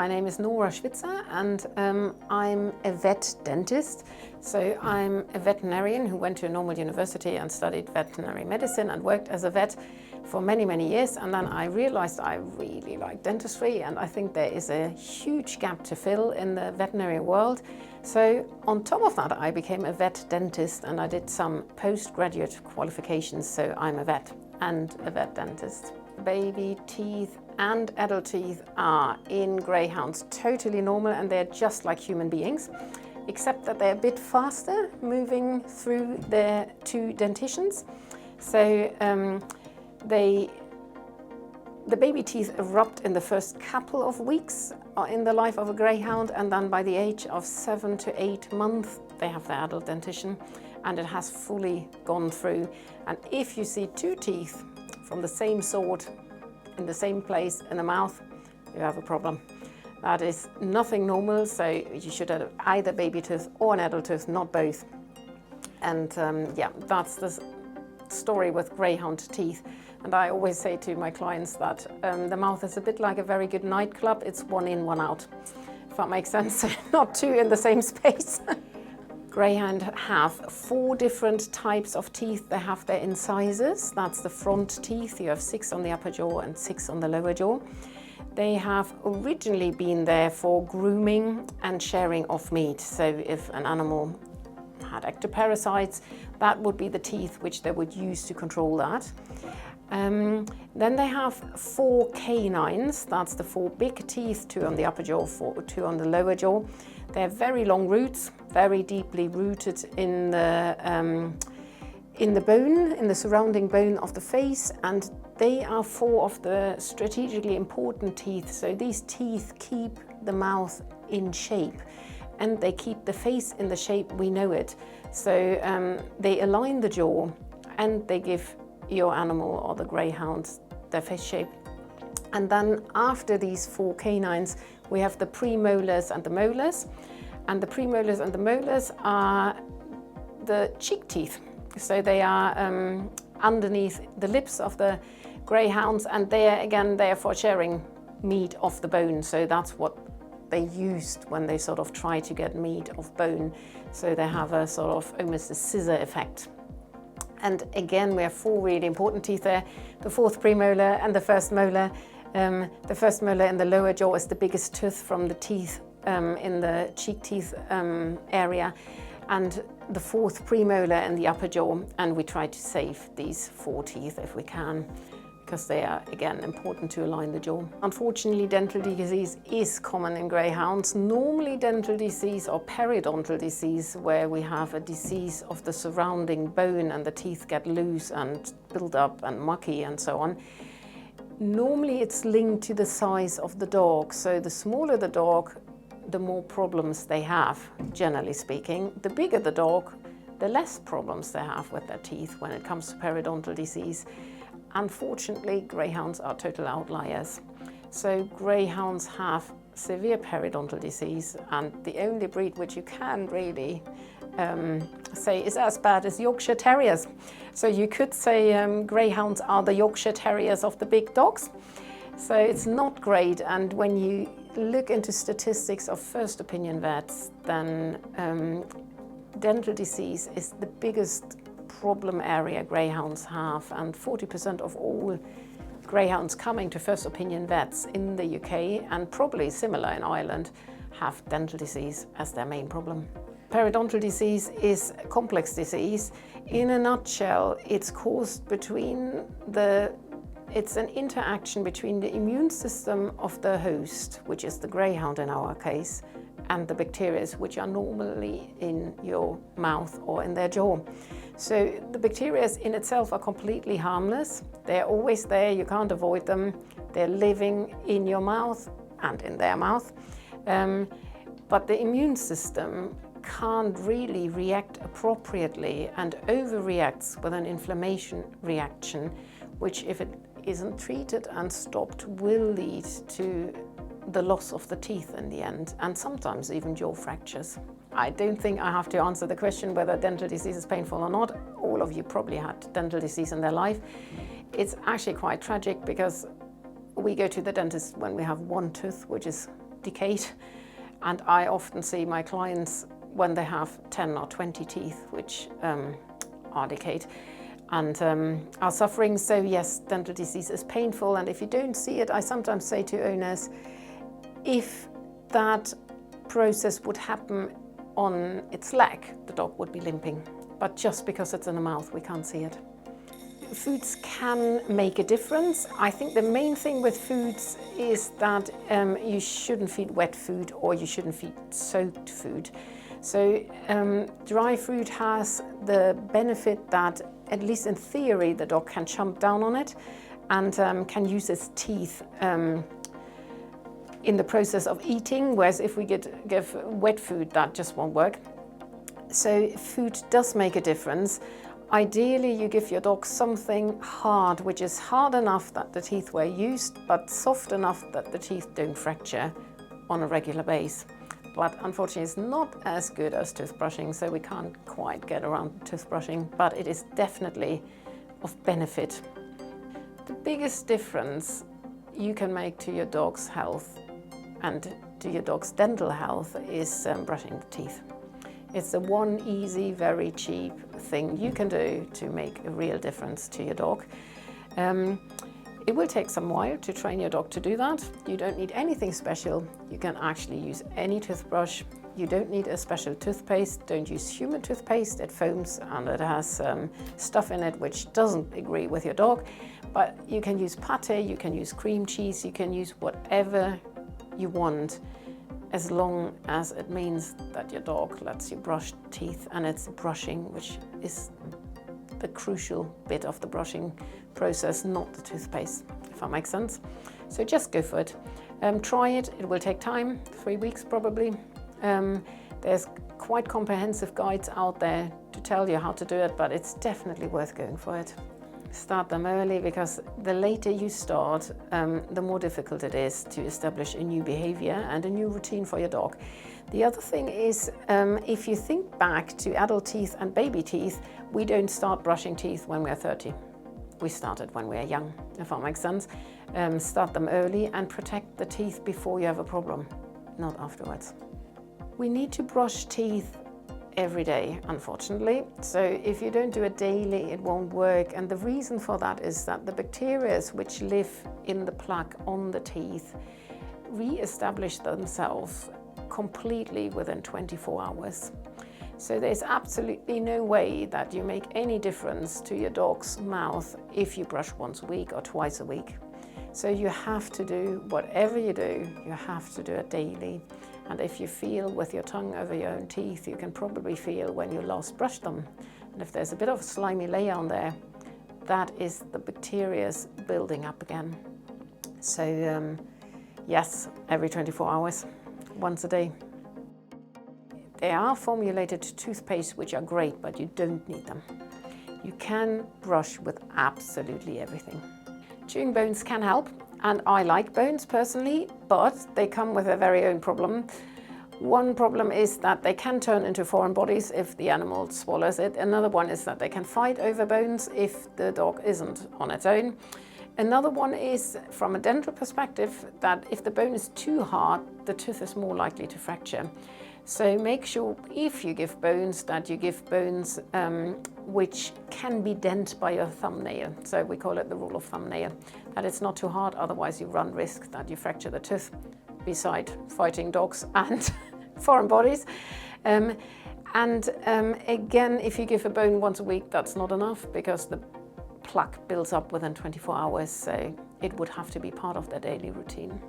my name is Nora Schwitzer and I'm a vet dentist. So I'm a veterinarian who went to a normal university and studied veterinary medicine and worked as a vet for many, many years. And then I realized I really like dentistry and I think there is a huge gap to fill in the veterinary world. So on top of that, I became a vet dentist and I did some postgraduate qualifications. So I'm a vet and a vet dentist. Baby teeth and adult teeth are in greyhounds totally normal and they're just like human beings, except that they're a bit faster moving through their two dentitions. So the baby teeth erupt in the first couple of weeks in the life of a greyhound, and then by the age of 7 to 8 months they have their adult dentition and it has fully gone through. And if you see two teeth from the same sort in the same place in the mouth, you have a problem. That is nothing normal, so you should have either baby tooth or an adult tooth, not both. And yeah, that's the story with greyhound teeth. And I always say to my clients that the mouth is a bit like a very good nightclub. It's one in, one out, if that makes sense. Not two in the same space. Greyhound have 4 different types of teeth. They have their incisors. That's the front teeth. You have 6 on the upper jaw and 6 on the lower jaw. They have originally been there for grooming and sharing of meat. So if an animal had ectoparasites, that would be the teeth which they would use to control that. Then they have 4 canines. That's the 4 big teeth, 2 on the upper jaw, 2 on the lower jaw. They have very long roots, very deeply rooted in the bone, in the surrounding bone of the face, and they are 4 of the strategically important teeth. So these teeth keep the mouth in shape and they keep the face in the shape we know it. So they align the jaw and they give your animal or the greyhound their face shape. And then after these 4 canines, we have the premolars and the molars. And the premolars and the molars are the cheek teeth. So they are underneath the lips of the greyhounds, and they are, again, they are for sharing meat off the bone. So that's what they used when they sort of try to get meat off bone. So they have a sort of almost a scissor effect. And again, we have 4 really important teeth there. The 4th premolar and the 1st molar. The 1st molar in the lower jaw is the biggest tooth from the teeth in the cheek teeth area. And the 4th premolar in the upper jaw. And we try to save these 4 teeth if we can, because they are, again, important to align the jaw. Unfortunately, dental disease is common in greyhounds. Normally dental disease or periodontal disease, where we have a disease of the surrounding bone and the teeth get loose and build up and mucky and so on. Normally it's linked to the size of the dog. So the smaller the dog, the more problems they have, generally speaking. The bigger the dog, the less problems they have with their teeth when it comes to periodontal disease. Unfortunately, greyhounds are total outliers. So greyhounds have severe periodontal disease, and the only breed which you can really say is as bad as Yorkshire Terriers. So you could say greyhounds are the Yorkshire Terriers of the big dogs. So it's not great, and when you look into statistics of first opinion vets, then dental disease is the biggest problem area greyhounds have, and 40% of all greyhounds coming to first opinion vets in the UK, and probably similar in Ireland, have dental disease as their main problem. Periodontal disease is a complex disease. In a nutshell, it's caused it's an interaction between the immune system of the host, which is the greyhound in our case, and the bacteria, which are normally in your mouth or in their jaw. So the bacteria in itself are completely harmless. They're always there, you can't avoid them. They're living in your mouth and in their mouth. But the immune system can't really react appropriately and overreacts with an inflammation reaction, which if it isn't treated and stopped will lead to the loss of the teeth in the end, and sometimes even jaw fractures. I don't think I have to answer the question whether dental disease is painful or not. All of you probably had dental disease in their life. It's actually quite tragic because we go to the dentist when we have one tooth which is decayed. And I often see my clients when they have 10 or 20 teeth which are decayed and are suffering. So yes, dental disease is painful, and if you don't see it, I sometimes say to owners, if that process would happen on its leg, the dog would be limping. But just because it's in the mouth, we can't see it. Foods can make a difference. I think the main thing with foods is that you shouldn't feed wet food or you shouldn't feed soaked food. So dry food has the benefit that, at least in theory, the dog can chomp down on it and can use its teeth in the process of eating, whereas if we give wet food, that just won't work. So food does make a difference. Ideally, you give your dog something hard, which is hard enough that the teeth were used, but soft enough that the teeth don't fracture on a regular basis. But unfortunately, it's not as good as toothbrushing, so we can't quite get around toothbrushing, but it is definitely of benefit. The biggest difference you can make to your dog's health and to your dog's dental health is brushing the teeth. It's the one easy, very cheap thing you can do to make a real difference to your dog. It will take some while to train your dog to do that. You don't need anything special. You can actually use any toothbrush. You don't need a special toothpaste. Don't use human toothpaste. It foams and it has stuff in it which doesn't agree with your dog. But you can use pate, you can use cream cheese, you can use whatever you want, as long as it means that your dog lets you brush teeth, and it's brushing which is the crucial bit of the brushing process, not the toothpaste, if that makes sense. So just go for it. Try it. It will take time, 3 weeks probably. There's quite comprehensive guides out there to tell you how to do it, but it's definitely worth going for it. Start them early, because the later you start, the more difficult it is to establish a new behavior and a new routine for your dog. The other thing is, if you think back to adult teeth and baby teeth, we don't start brushing teeth when we're 30. We started when we're young, if that makes sense. Start them early and protect the teeth before you have a problem, not afterwards. We need to brush teeth every day, unfortunately. So if you don't do it daily, it won't work. And the reason for that is that the bacteria which live in the plaque on the teeth re-establish themselves completely within 24 hours. So there's absolutely no way that you make any difference to your dog's mouth if you brush once a week or twice a week. So you have to do whatever you do, you have to do it daily. And if you feel with your tongue over your own teeth, you can probably feel when you last brushed them. And if there's a bit of a slimy layer on there, that is the bacteria building up again. So yes, every 24 hours, once a day. There are formulated toothpaste which are great, but you don't need them. You can brush with absolutely everything. Chewing bones can help, and I like bones personally, but they come with a very own problem. One problem is that they can turn into foreign bodies if the animal swallows it. Another one is that they can fight over bones if the dog isn't on its own. Another one is, from a dental perspective, that if the bone is too hard, the tooth is more likely to fracture. So make sure, if you give bones, that you give bones which can be dent by your thumbnail. So we call it the rule of thumbnail, that it's not too hard, otherwise you run risk that you fracture the tooth, beside fighting dogs and foreign bodies. Again, if you give a bone once a week, that's not enough, because the plaque builds up within 24 hours, so it would have to be part of their daily routine.